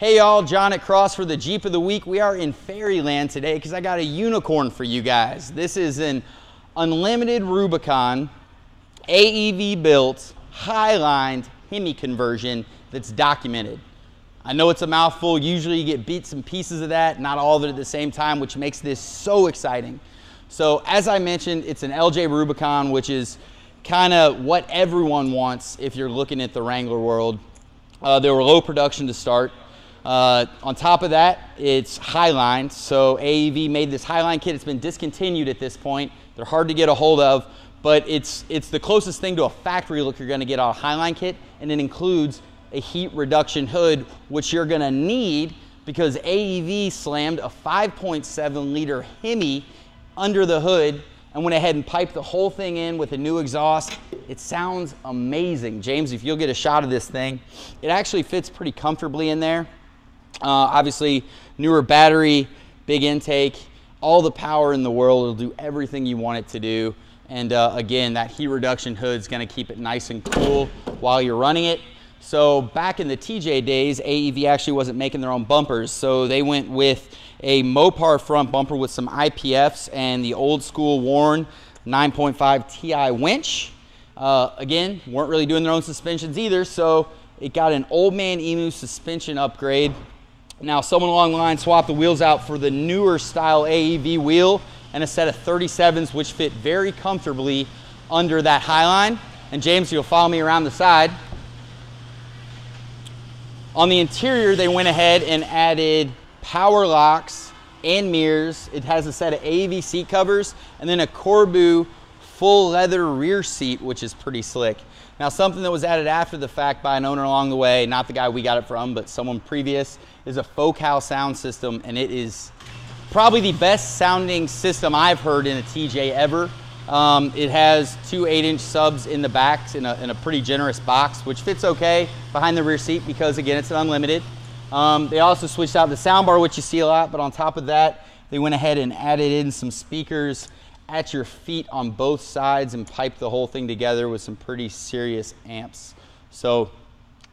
Hey y'all, John at Cross for the Jeep of the Week. We are in Fairyland today because I got a unicorn for you guys. This is an Unlimited Rubicon, AEV built, highlined Hemi conversion that's documented. I know it's a mouthful. Usually you get bits and pieces of that, not all of it at the same time, which makes this so exciting. So as I mentioned, it's an LJ Rubicon, which is kind of what everyone wants if you're looking at the Wrangler world. They were low production to start. On top of that, it's highline. So AEV made this highline kit. It's been discontinued at this point. They're hard to get a hold of, but it's the closest thing to a factory look you're going to get on a highline kit, and it includes a heat reduction hood, which you're going to need because AEV slammed a 5.7 liter Hemi under the hood and went ahead and piped the whole thing in with a new exhaust. It sounds amazing. James, if you'll get a shot of this thing, it actually fits pretty comfortably in there. Obviously, newer battery, big intake, all the power in the world. It'll do everything you want it to do. And again, that heat reduction hood is going to keep it nice and cool while you're running it. So back in the TJ days, AEV actually wasn't making their own bumpers. So they went with a Mopar front bumper with some IPFs and the old school worn 9.5 Ti winch. Again, weren't really doing their own suspensions either. So it got an old man Emu suspension upgrade. Now someone along the line swapped the wheels out for the newer style AEV wheel and a set of 37s, which fit very comfortably under that highline. And James, you'll follow me around the side. On the interior, they went ahead and added power locks and mirrors. It has a set of AEV seat covers and then a Corbu full leather rear seat, which is pretty slick. Now, something that was added after the fact by an owner along the way, not the guy we got it from, but someone previous, is a Focal sound system, and it is probably the best sounding system I've heard in a TJ ever. It has two 8-inch subs in the back in a pretty generous box, which fits okay behind the rear seat because, again, it's an Unlimited. They also switched out the soundbar, which you see a lot, but on top of that, they went ahead and added in some speakers at your feet on both sides and piped the whole thing together with some pretty serious amps. So,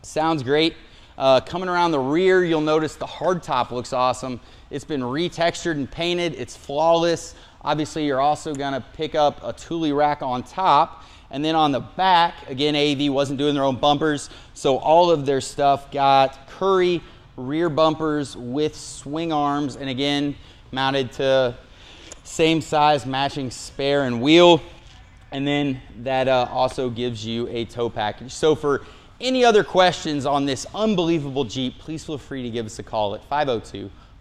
sounds great. Coming around the rear, you'll notice the hardtop looks awesome. It's been retextured and painted. It's flawless. Obviously, you're also gonna pick up a Thule rack on top. And then on the back, again, AEV wasn't doing their own bumpers, so all of their stuff got Currie rear bumpers with swing arms, and again, mounted to same size matching spare and wheel. And then that also gives you a tow package. So for any other questions on this unbelievable Jeep, please feel free to give us a call at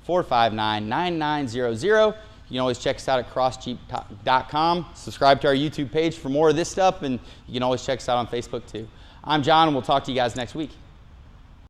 502-459-9900. You can always check us out at crossjeep.com. Subscribe to our YouTube page for more of this stuff, and you can always check us out on Facebook too. I'm John, and we'll talk to you guys next week.